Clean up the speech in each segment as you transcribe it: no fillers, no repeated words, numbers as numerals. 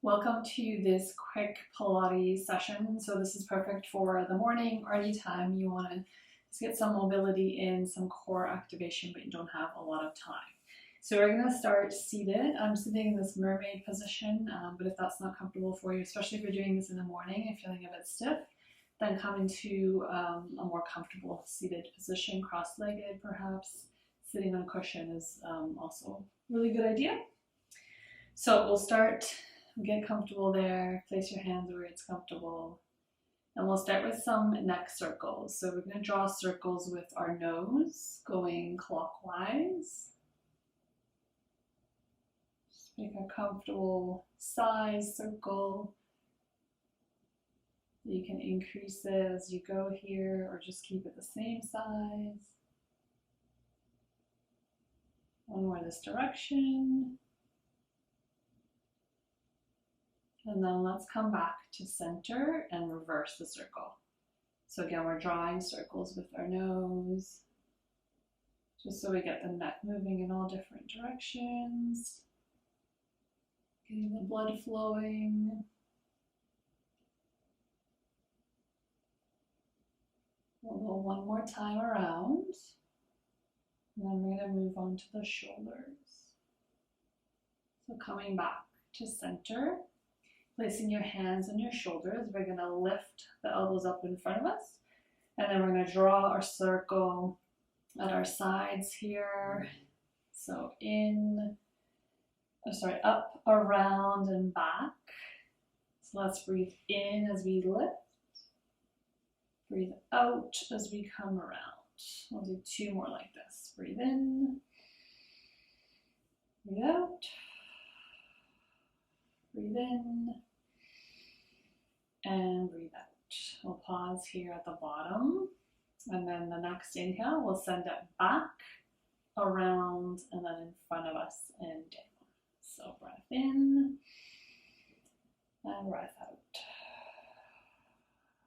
Welcome to this quick Pilates session. So this is perfect for the morning or anytime you want to just get some mobility in, some core activation, but you don't have a lot of time. So we're going to start seated. I'm sitting in this mermaid position, but if that's not comfortable for you, especially if you're doing this in the morning and feeling a bit stiff, then come into a more comfortable seated position, cross-legged perhaps. Sitting on a cushion is also a really good idea. So we'll start. Get comfortable there, place your hands where it's comfortable. And we'll start with some neck circles. So we're going to draw circles with our nose going clockwise. Just make a comfortable size circle. You can increase it as you go here or just keep it the same size. One more this direction. And then let's come back to center and reverse the circle. So again, we're drawing circles with our nose, just so we get the neck moving in all different directions, getting the blood flowing. We'll go one more time around, and then we're going to move on to the shoulders. So coming back to center. Placing your hands on your shoulders, we're going to lift the elbows up in front of us, and then we're going to draw our circle at our sides here. So up, around, and back. So let's breathe in as we lift. Breathe out as we come around. We'll do two more like this. Breathe in, breathe out, breathe in, and breathe out. We'll pause here at the bottom, and then the next inhale we'll send it back, around, and then in front of us and down. So breath in and breath out.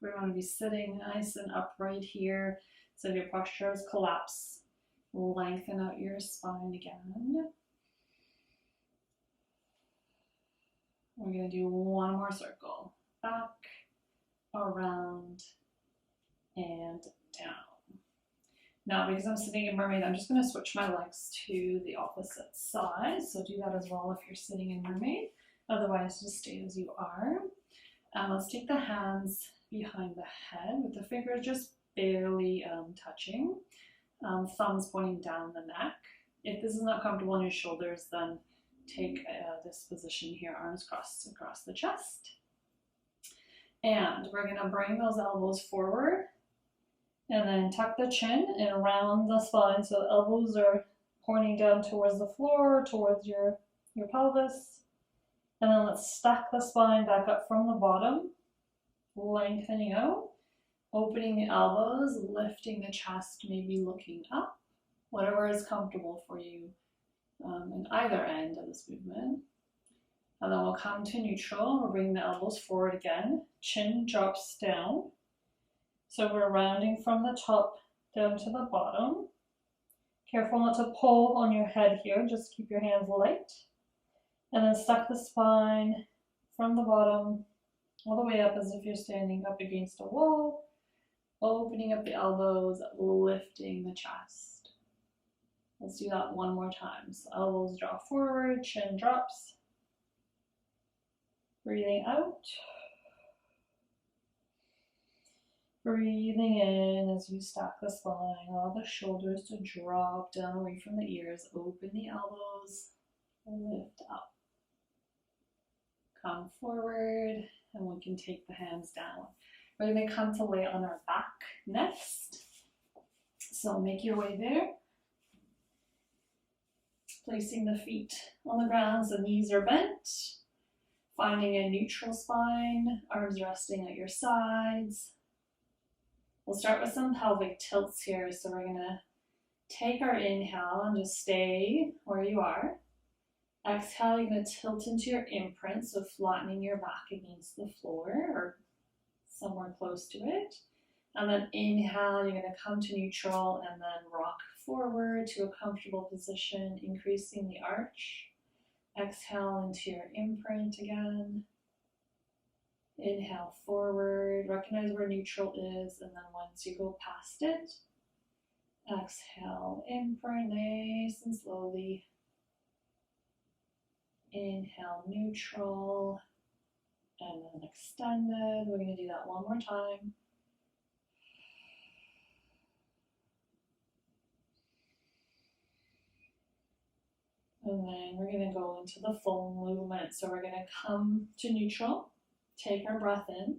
We want to be sitting nice and upright here. So if your posture is collapse, lengthen out your spine again. We're going to do one more circle. Back, around, and down. Now, because I'm sitting in mermaid, I'm just going to switch my legs to the opposite side. So do that as well if you're sitting in mermaid. Otherwise, just stay as you are. Let's take the hands behind the head with the fingers just barely touching. Thumbs pointing down the neck. If this is not comfortable on your shoulders, then take this position here, arms crossed across the chest. And we're going to bring those elbows forward and then tuck the chin and round the spine so the elbows are pointing down towards the floor, towards your pelvis. And then let's stack the spine back up from the bottom, lengthening out, opening the elbows, lifting the chest, maybe looking up, whatever is comfortable for you in either end of this movement. And then we'll come to neutral. We'll bring the elbows forward again. Chin drops down. So we're rounding from the top down to the bottom. Careful not to pull on your head here. Just keep your hands light. And then stack the spine from the bottom all the way up as if you're standing up against a wall. Opening up the elbows, lifting the chest. Let's do that one more time. So elbows draw forward, chin drops. Breathing out. Breathing in as you stack the spine, allow the shoulders to drop down away from the ears. Open the elbows, lift up. Come forward, and we can take the hands down. We're going to come to lay on our back next. So make your way there. Placing the feet on the ground so the knees are bent. Finding a neutral spine, arms resting at your sides. We'll start with some pelvic tilts here. So we're going to take our inhale and just stay where you are. Exhale, you're going to tilt into your imprint, so flattening your back against the floor or somewhere close to it. And then inhale, you're going to come to neutral and then rock forward to a comfortable position, increasing the arch. Exhale into your imprint again. Inhale forward, recognize where neutral is, and then once you go past it, exhale, imprint nice and slowly. Inhale, neutral, and then extended. We're going to do that one more time. And then we're going to go into the full movement. So we're going to come to neutral, take our breath in.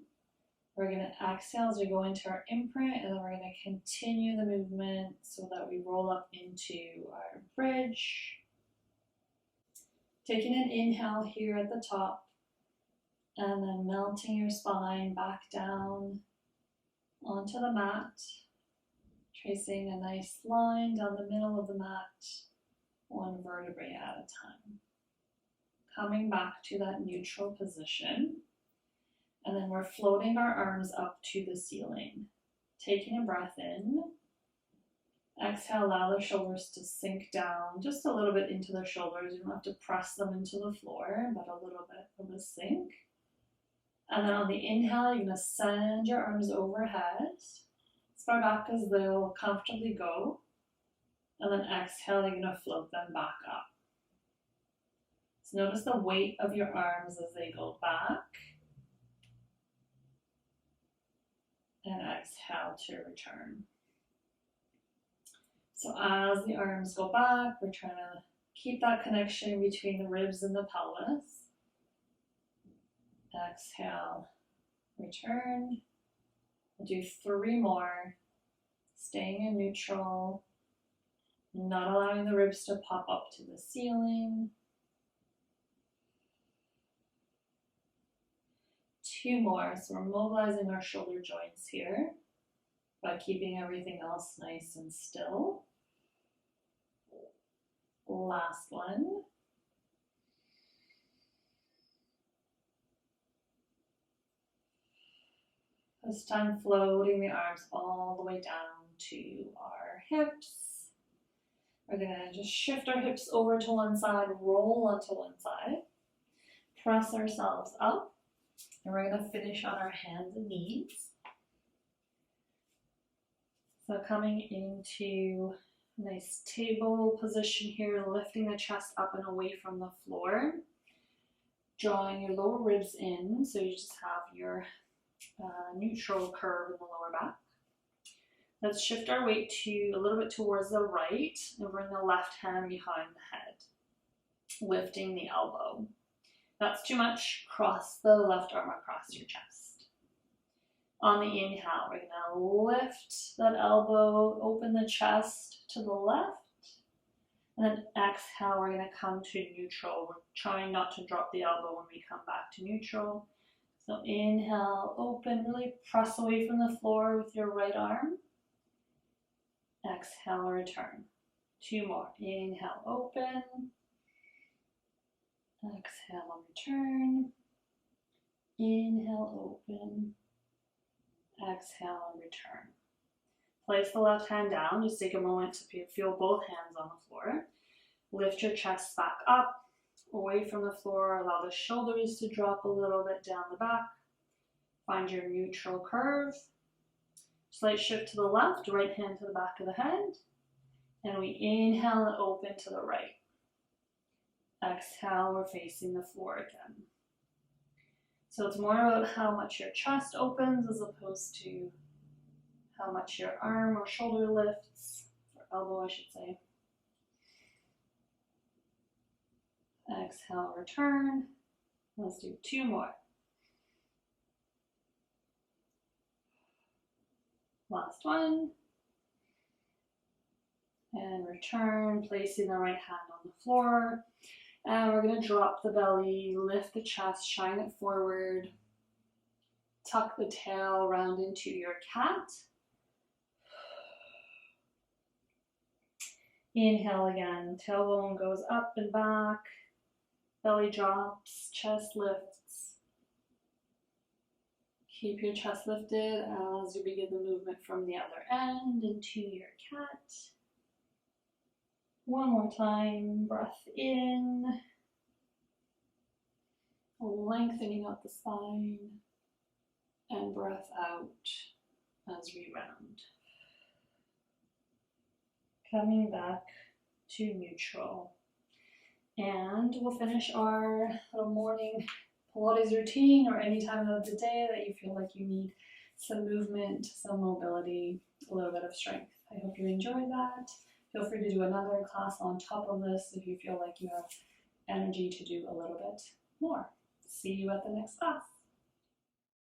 We're going to exhale as we go into our imprint, and then we're going to continue the movement so that we roll up into our bridge. Taking an inhale here at the top, and then melting your spine back down onto the mat, tracing a nice line down the middle of the mat, one vertebrae at a time. Coming back to that neutral position, and then we're floating our arms up to the ceiling. Taking a breath in. Exhale, allow the shoulders to sink down just a little bit into the shoulders. You don't have to press them into the floor, but a little bit of a sink. And then on the inhale, you're going to send your arms overhead, as far back as they'll comfortably go. And then exhale, you're going to float them back up. So notice the weight of your arms as they go back. And exhale to return. So as the arms go back, we're trying to keep that connection between the ribs and the pelvis. Exhale, return. We'll do 3 more, staying in neutral, not allowing the ribs to pop up to the ceiling. 2 more, so we're mobilizing our shoulder joints here by keeping everything else nice and still. Last one. This time floating the arms all the way down to our hips. We're going to just shift our hips over to one side, roll onto one side, press ourselves up, and we're going to finish on our hands and knees. So coming into a nice table position here, lifting the chest up and away from the floor, drawing your lower ribs in, so you just have your neutral curve in the lower back. Let's shift our weight to a little bit towards the right and bring the left hand behind the head, lifting the elbow. If that's too much, cross the left arm across your chest. On the inhale, we're going to lift that elbow, open the chest to the left, and then exhale, we're going to come to neutral. We're trying not to drop the elbow when we come back to neutral. So inhale, open, really press away from the floor with your right arm. Exhale, return. 2 more. Inhale, open. Exhale, return. Inhale, open. Exhale, return. Place the left hand down. Just take a moment to feel both hands on the floor. Lift your chest back up, away from the floor. Allow the shoulders to drop a little bit down the back. Find your neutral curve. Slight shift to the left, right hand to the back of the head. And we inhale and open to the right. Exhale, we're facing the floor again. So it's more about how much your chest opens as opposed to how much your arm or shoulder lifts, or elbow I should say. Exhale, return. Let's do 2 more. Last one. And return, placing the right hand on the floor. And we're going to drop the belly, lift the chest, shine it forward. Tuck the tail round into your cat. Inhale again, tailbone goes up and back. Belly drops, chest lifts. Keep your chest lifted as you begin the movement from the other end into your cat. One more time, breath in. lengthening out the spine, and breath out as we round. Coming back to neutral. And we'll finish our little morning Pilates routine, or any time of the day that you feel like you need some movement, some mobility, a little bit of strength. I hope you enjoyed that. Feel free to do another class on top of this if you feel like you have energy to do a little bit more. See you at the next class.